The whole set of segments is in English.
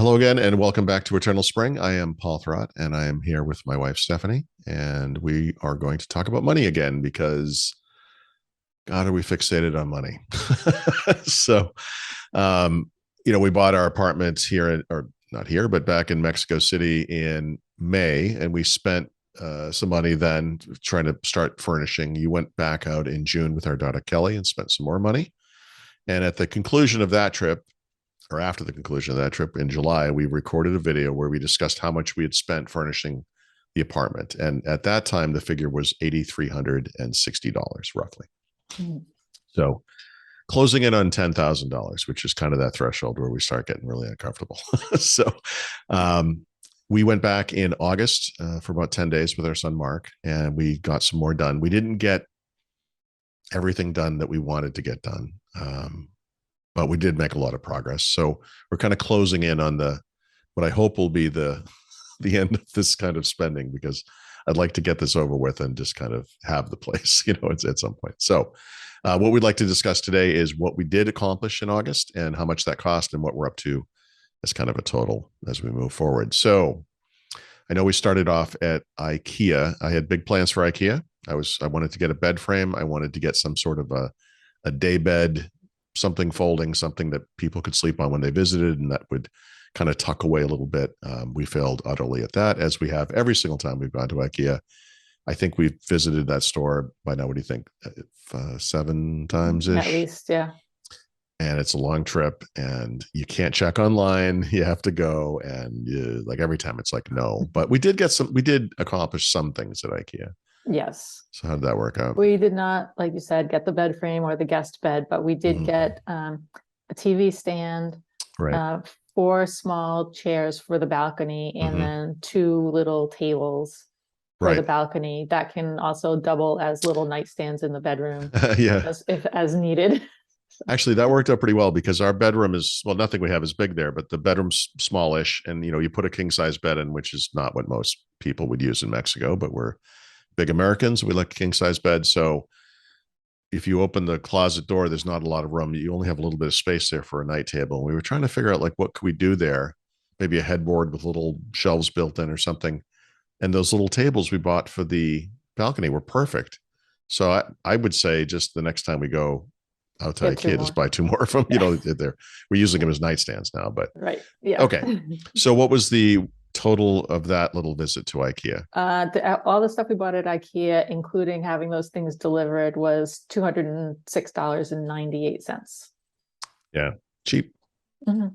Hello again, and welcome back to Eternal Spring. I am Paul Thrott, and I am here with my wife, Stephanie, and we are going to talk about money again because, God, are we fixated on money? so, um, we bought our apartments here, or not here, but back in Mexico City in May, and we spent some money then trying to start furnishing. You went back out in June with our daughter, Kelly, and spent some more money. And at the conclusion of that trip, or after the conclusion of that trip in July, we recorded a video where we discussed how much we had spent furnishing the apartment. And at that time, the figure was $8,360 roughly. Mm-hmm. So closing in on $10,000, which is kind of that threshold where we start getting really uncomfortable. So we went back in August for about 10 days with our son, Mark, and we got some more done. We didn't get everything done that we wanted to get done. But we did make a lot of progress. So we're kind of closing in on what I hope will be the end of this kind of spending, because I'd like to get this over with and just kind of have the place, at some point. So what we'd like to discuss today is what we did accomplish in August and how much that cost and what we're up to as kind of a total as we move forward. So I know we started off at IKEA. I had big plans for IKEA. I wanted to get a bed frame. I wanted to get some sort of a day bed, something folding, something that people could sleep on when they visited, and that would kind of tuck away a little bit. We failed utterly at that, as we have every single time we've gone to IKEA. I think we've visited that store by now. What do you think? 7 times ish? At least, yeah. And it's a long trip, and you can't check online. You have to go, and like every time it's like, no. But we did accomplish some things at IKEA. Yes. So how did that work out? We did not, like you said, get the bed frame or the guest bed, but we did get a TV stand, right. 4 small chairs for the balcony, and then 2 little tables for the balcony that can also double as little nightstands in the bedroom. Yeah. as needed. Actually, that worked out pretty well, because our bedroom is, well, nothing we have is big there, but the bedroom's smallish, and you put a king size bed in, which is not what most people would use in Mexico, but we're big Americans. We like a king size bed. So if you open the closet door, there's not a lot of room. You only have a little bit of space there for a night table. And we were trying to figure out, like, what could we do there? Maybe a headboard with little shelves built in or something. And those little tables we bought for the balcony were perfect. So I would say, just the next time we go out to IKEA, just buy 2 more of them. We're using them as nightstands now, but right. Yeah. Okay. So what was the total of that little visit to IKEA? All the stuff we bought at IKEA, including having those things delivered, was $206.98. Yeah, cheap for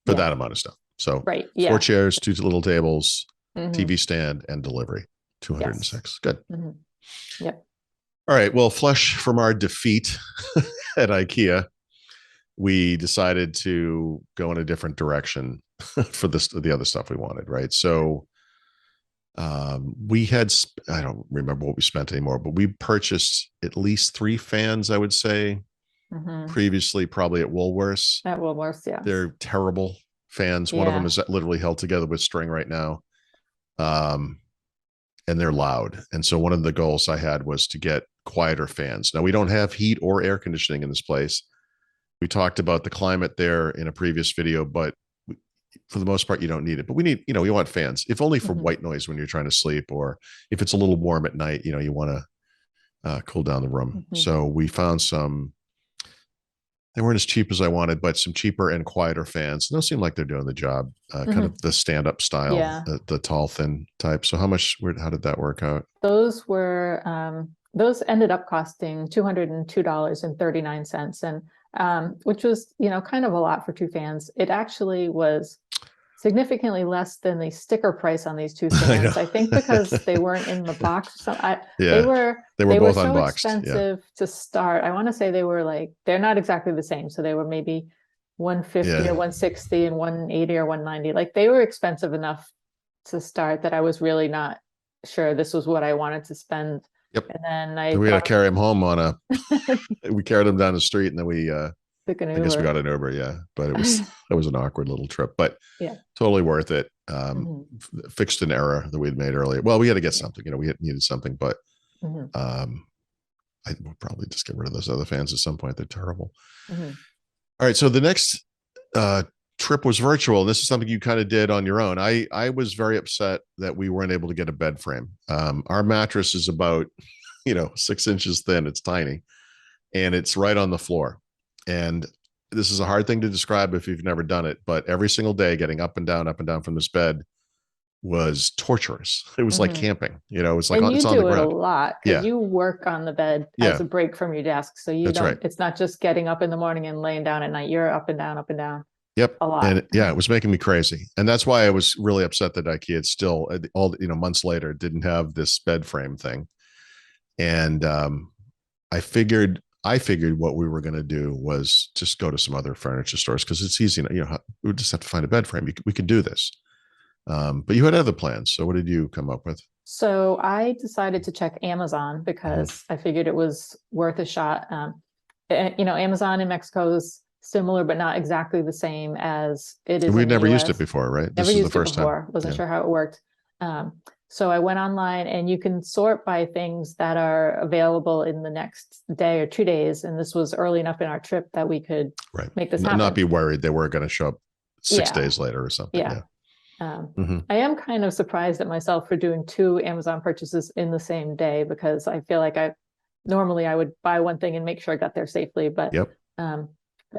that amount of stuff. So right, 4 chairs, 2 little tables, TV stand, and delivery. 206. Yes. Good. Yep. All right. Well, flesh from our defeat at IKEA, we decided to go in a different direction for the other stuff we wanted, right? So we had, I don't remember what we spent anymore, but we purchased at least 3 fans, I would say, previously, probably at Woolworths. At Woolworths, yeah. They're terrible fans. One of them is literally held together with string right now. And they're loud. And so one of the goals I had was to get quieter fans. Now, we don't have heat or air conditioning in this place. We talked about the climate there in a previous video, but for the most part, you don't need it. But we need, we want fans, if only for white noise when you're trying to sleep, or if it's a little warm at night, you want to cool down the room. So we found some. They weren't as cheap as I wanted, but some cheaper and quieter fans. Those seem like they're doing the job. Kind of the stand-up style, the tall, thin type. So how did that work out? Those ended up costing $202.39, and which was, kind of a lot for 2 fans. It actually was significantly less than the sticker price on these 2 fans. I think because they weren't in the box. They were both so unboxed. Expensive to start. I want to say they were they're not exactly the same. So they were maybe 150 or 160 and 180 or 190. Like, they were expensive enough to start that I was really not sure this was what I wanted to spend. Yep. And then we had to carry him home we carried him down the street, and then we I guess we got an Uber, but it was an awkward little trip, but totally worth it. Fixed an error that we'd made earlier. Well, we had to get something, we needed something, but I will probably just get rid of those other fans at some point. They're terrible. All right, so the next trip was virtual. This is something you kind of did on your own. I was very upset that we weren't able to get a bed frame. Our mattress is about 6 inches thin. It's tiny, and it's right on the floor. And this is a hard thing to describe if you've never done it, but every single day getting up and down from this bed was torturous. It was like Mhm. camping. It was like And you it's on the do it a ground. lot because Yeah, you work on the bed as yeah, a break from your desk. So you that's right. don't, it's not just getting up in the morning and laying down at night. You're up and down Yep. a lot. And yeah, it was making me crazy. And that's why I was really upset that IKEA still all months later didn't have this bed frame thing. And I figured what we were going to do was just go to some other furniture stores because it's easy. We would just have to find a bed frame. We could do this. But you had other plans. So what did you come up with? So I decided to check Amazon Mhm. because I figured it was worth a shot. Amazon in Mexico is similar, but not exactly the same as it is in We'd the never used it US. before, right? Never This is the used it first time. before, wasn't Yeah. sure how it worked. So I went online and you can sort by things that are available in the next day or 2 days. And this was early enough in our trip that we could Right. make this Not happen. be worried they were going to show up six Yeah. days later or something. Yeah. Yeah. Hmm. I am kind of surprised at myself for doing two Amazon purchases in the same day because I feel like I would buy one thing and make sure I got there safely, but Yep. got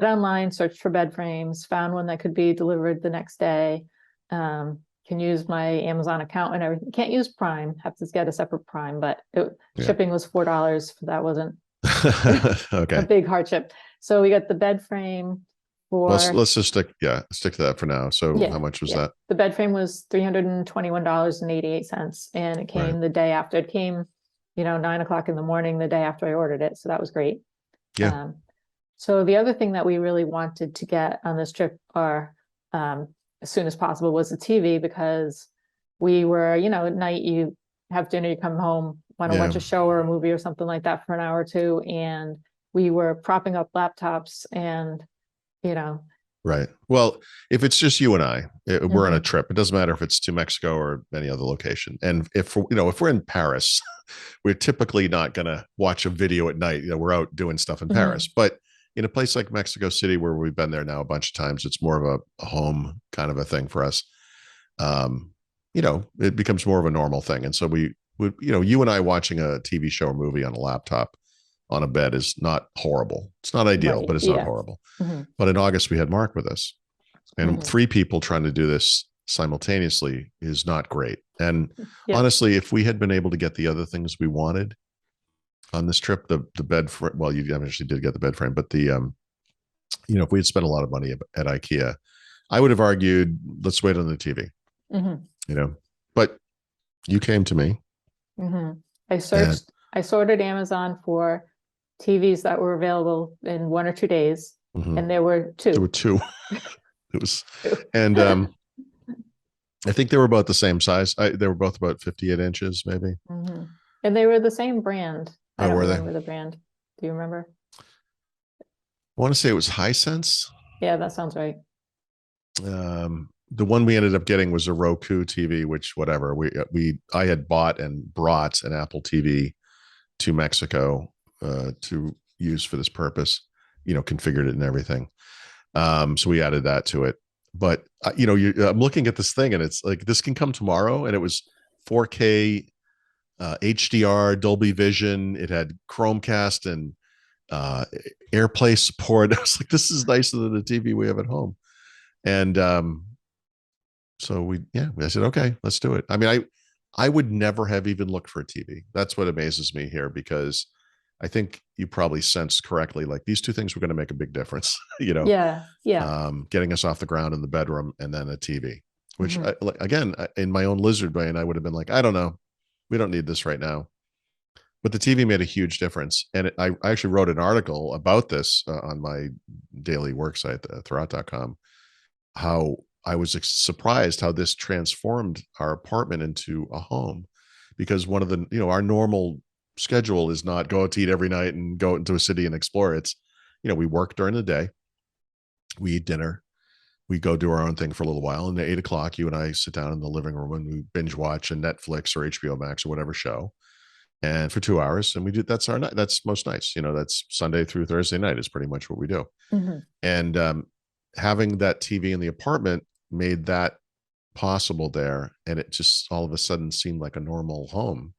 online, searched for bed frames, found one that could be delivered the next day. Can use my Amazon account and everything. Can't use Prime, have to get a separate Prime, but Yeah. shipping was $4. That wasn't a Okay. big hardship. So we got the bed frame Well, for, let's just stick to that for now. So yeah, how much was yeah. that? The bed frame was $321.88, and it Right. came the day after. It came, 9 o'clock in the morning the day after I ordered it. So that was great. Yeah. Um, so the other thing that we really wanted to get on this trip, or as soon as possible, was the TV because we were, at night you have dinner, you come home, want to Yeah. watch a show or a movie or something like that for an hour or two, and we were propping up laptops and you know Right. Well, if it's just you and we're on a mhm, trip. It doesn't matter if it's to Mexico or any other location. And if we're in Paris, we're typically not going to watch a video at night. We're out doing stuff in Paris. mhm, But in a place like Mexico City, where we've been there now a bunch of times, it's more of a home kind of a thing for us. Um, it becomes more of a normal thing. And so you and I watching a TV show or movie on a laptop on a bed is not horrible. It's not ideal, right, but it's not yeah, horrible. mhm, But in August, we had Mark with us, and mhm, 3 people trying to do this simultaneously is not great. And yep, honestly, if we had been able to get the other things we wanted on this trip, the bed frame, well, you eventually did get the bed frame, but if we had spent a lot of money at IKEA, I would have argued, let's wait on the TV, mhm, but you came to me mhm. and I sorted Amazon for TVs that were available in 1 or 2 days, mhm, and there were there were two. two. It was, and I think they were about the same size. They were both about 58 inches, maybe. Mhm. And they were the same brand. I Oh, don't were they? remember the brand. Do you remember? I want to say it was Hisense. Yeah, that sounds right. The one we ended up getting was a Roku TV, which whatever I had bought and brought an Apple TV to Mexico to use for this purpose. Configured it and everything. So we added that to it. But I'm looking at this thing and it's like this can come tomorrow, and it was 4K, HDR, Dolby Vision. It had Chromecast and uh, AirPlay support. I was like, this is nicer than the TV we have at home. And so I said, okay, let's do it. I mean, I would never have even looked for a TV. That's what amazes me here, because I think you probably sensed correctly, like these two things were going to make a big difference, Yeah, yeah. getting us off the ground in the bedroom and then a TV, which Mhm. again, in my own lizard brain, I would have been like, I don't know. We don't need this right now. But the TV made a huge difference. And I actually wrote an article about this on my daily work site, throughout.com, how I was surprised how this transformed our apartment into a home, because one of the, our normal schedule is not go out to eat every night and go into a city and explore. It's, we work during the day, we eat dinner, we go do our own thing for a little while. And at 8 o'clock, you and I sit down in the living room and we binge watch a Netflix or HBO Max or whatever show. And for 2 hours, and we do, that's our night. That's most nights, that's Sunday through Thursday night is pretty much what we do. Mhm. And having that TV in the apartment made that possible there, and it just all of a sudden seemed like a normal home.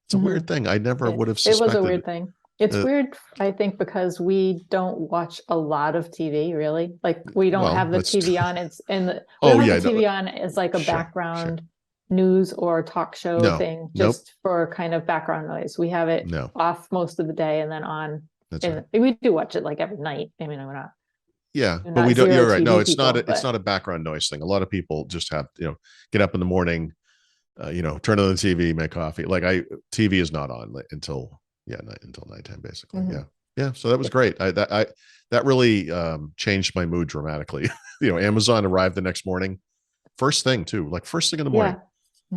It's a weird Mhm. thing. I never would have It was a suspected. weird thing. It's Uh, weird, I think, because we don't watch a lot of TV, really. Like we don't well, have the that's TV on. We oh don't have the yeah, no, TV on as like a sure. background news or talk show No, thing, nope, just for kind of background noise. We have it no, off most of the day and then on. that's right. And we do watch it like every night. I mean, Yeah, we're but not we don't. zero You're right. No, TV it's not. people, It's but not a background noise thing. A lot of people just have get up in the morning, turn on the TV, make coffee. Like TV is not on until until nighttime basically. mhm. Yeah, yeah. So that was Yep. great. That really changed my mood dramatically. Amazon arrived the next morning, first thing too, like first thing in the morning, Yeah.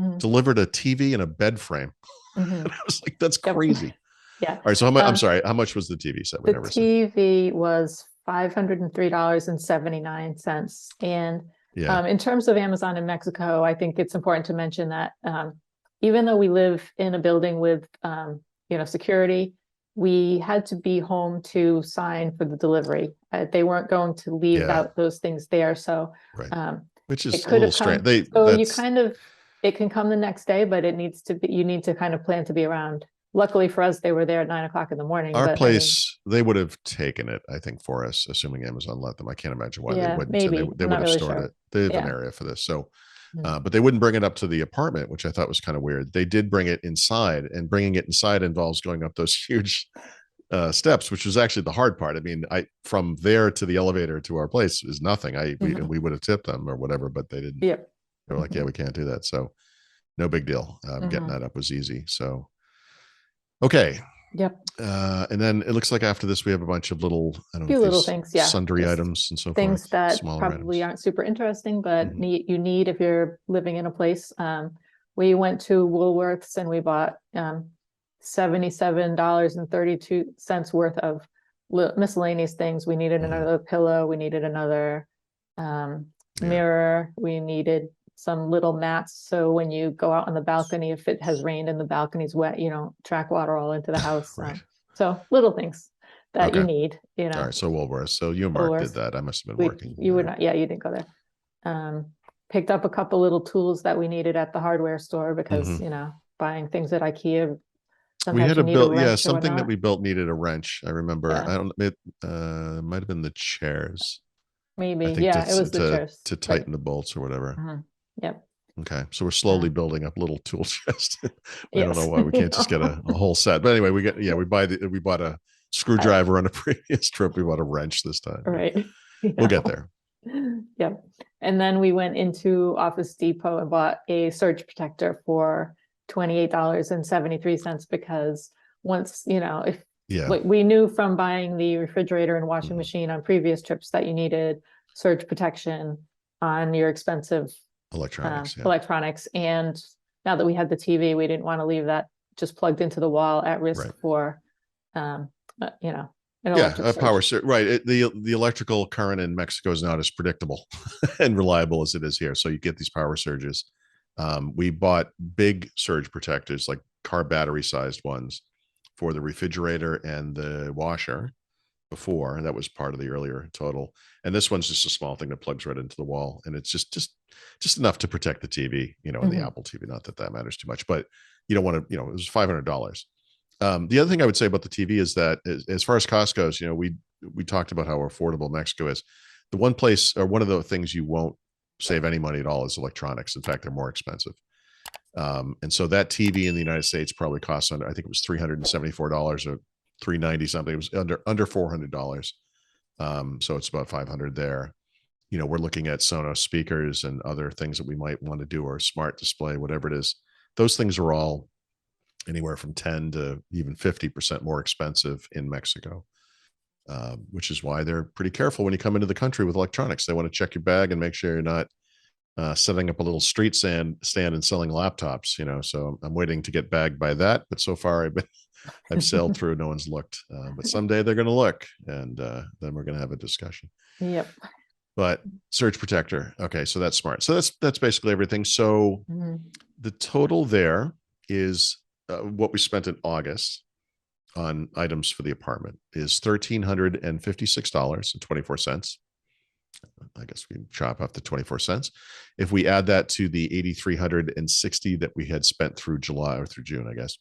Mhm. delivered a TV and a bed frame. Mhm. And I was like, that's Yep. crazy. Yeah. All right, so how much? I'm Uh, sorry. How much was the TV set? We The never said. TV was $503.79. And Yeah, in terms of Amazon in Mexico, I think it's important to mention that even though we live in a building with security, we had to be home to sign for the delivery. They weren't going to leave yeah, out those things there. So right. um, Which it is a could little have strange. come. They So you that's kind of, it can come the next day, but you need to kind of plan to be around. Luckily for us, they were there at 9 o'clock in the morning, our but I mean, place. They would have taken it, I think, for us, assuming Amazon let them. I can't imagine why they yeah, wouldn't, and maybe. they I'm would not have really stored sure. it. They have an Yeah. area for this, so Mhm. but they wouldn't bring it up to the apartment, which I thought was kind of weird. They did bring it inside, and bringing it inside involves going up those huge steps, which was actually the hard part. I mean, I from there to the elevator to our place is nothing. Mhm. We would have tipped them or whatever, but they didn't. Yep. They were like, yeah, Mhm. we can't do that. So no big deal. Getting Mhm. that up was easy. So okay. Yep. And then it looks like after this we have a bunch of little, I don't know if Few little these things, yeah. sundry Just items and so forth, things that smaller probably items. aren't super interesting, but Mhm. you need if you're living in a place. We went to Woolworths and we bought $77.32 worth of miscellaneous things. We needed Mhm. another pillow. We needed another um, Yeah. mirror. We needed some little mats. So when you go out on the balcony, if it has rained and the balcony's wet, you don't track water all into the house. Right. So little things that you Okay. need, All right. So Woolworths. So you and Mark did Woolworths. that. I must have been We, working you would there. not, yeah, you didn't go there. Picked up a couple little tools that we needed at the hardware store because, Mhm. Buying things at IKEA, We sometimes had you a need a build, yeah, wrench or something that whatnot. we built needed a wrench. I remember. Yeah, I don't. It might have been the chairs. I maybe. think Yeah, it was the chairs. to Like, tighten the bolts or whatever. yep. Okay, so we're slowly Uh, building up little tool chest. I don't know yes. why we can't just get a whole set. But anyway, we bought a I- screwdriver on a previous trip. We bought a wrench this time. Yeah. right. We'll get Yeah. there. Yep. And then we went into Office Depot and bought a surge protector for $28.73 because once, if Yeah, we knew from buying the refrigerator and washing mhm. machine on previous trips that you needed surge protection on your expensive Electronics. Yeah, electronics. And now that we had the TV, we didn't want to leave that just plugged into the wall at risk right. for, an Yeah, electric a power surge. surge. Right. The electrical current in Mexico is not as predictable and reliable as it is here. So you get these power surges. We bought big surge protectors, like car battery sized ones, for the refrigerator and the washer before. That was part of the earlier total. And this one's just a small thing that plugs right into the wall, and it's just enough to protect the TV, and the Mhm. Apple TV. Not that that matters too much, but you don't want to. It was $500. The other thing I would say about the TV is that as far as cost goes, we talked about how affordable Mexico is. The one place or one of the things you won't save any money at all is electronics. In fact, they're more expensive. And so that TV in the United States probably costs under, I think it was $374 or 390 something. It was under $400. So it's about 500 there. We're looking at Sonos speakers and other things that we might want to do, or smart display, whatever it is. Those things are all anywhere from 10 to even 50% more expensive in Mexico, which is why they're pretty careful when you come into the country with electronics. They want to check your bag and make sure you're not setting up a little street stand and selling laptops. So I'm waiting to get bagged by that. But so far, I've sailed through. No one's looked, but someday they're going to look, and then we're going to have a discussion. Yep. But surge protector. Okay, so that's smart. So that's basically everything. So Mhm. the total there is what we spent in August on items for the apartment is $1,356.24. I guess we chop off the 24 cents. If we add that to the 8,360 that we had spent through July or through June, I guess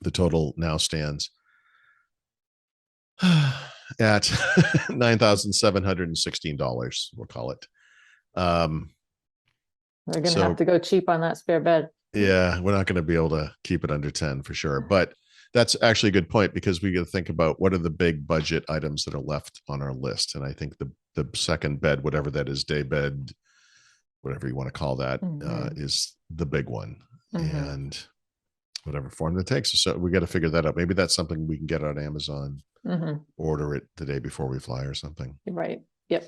the total now stands at $9,716. We'll call it. We're gonna have to go cheap on that spare bed. Yeah, we're not going to be able to keep it under 10 for sure. But that's actually a good point, because we got to think about what are the big budget items that are left on our list. And I think the second bed, whatever that is, day bed, whatever you want to call that, is the big one. And whatever form that takes. So we got to figure that out. Maybe that's something we can get on Amazon, order it the day before we fly or something. Right. Yep.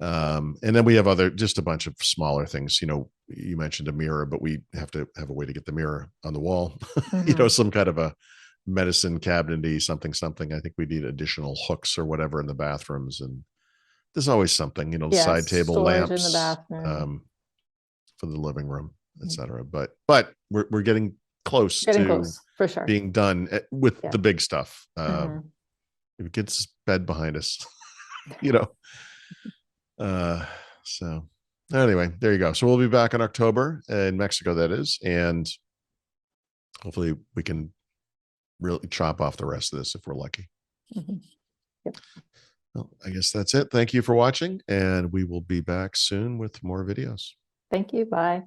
And then we have just a bunch of smaller things. You mentioned a mirror, but we have to have a way to get the mirror on the wall. Some kind of a medicine cabinet-y something. I think we need additional hooks or whatever in the bathrooms, and there's always something. Side table lamps in the bathroom, for the living room, etc. But we're getting close for sure, being done with the big stuff. If it gets bed behind us, so anyway, there you go. So we'll be back in October in Mexico, that is, and hopefully we can really chop off the rest of this if we're lucky. Yep. Well, I guess that's it. Thank you for watching, and we will be back soon with more videos. Thank you. Bye.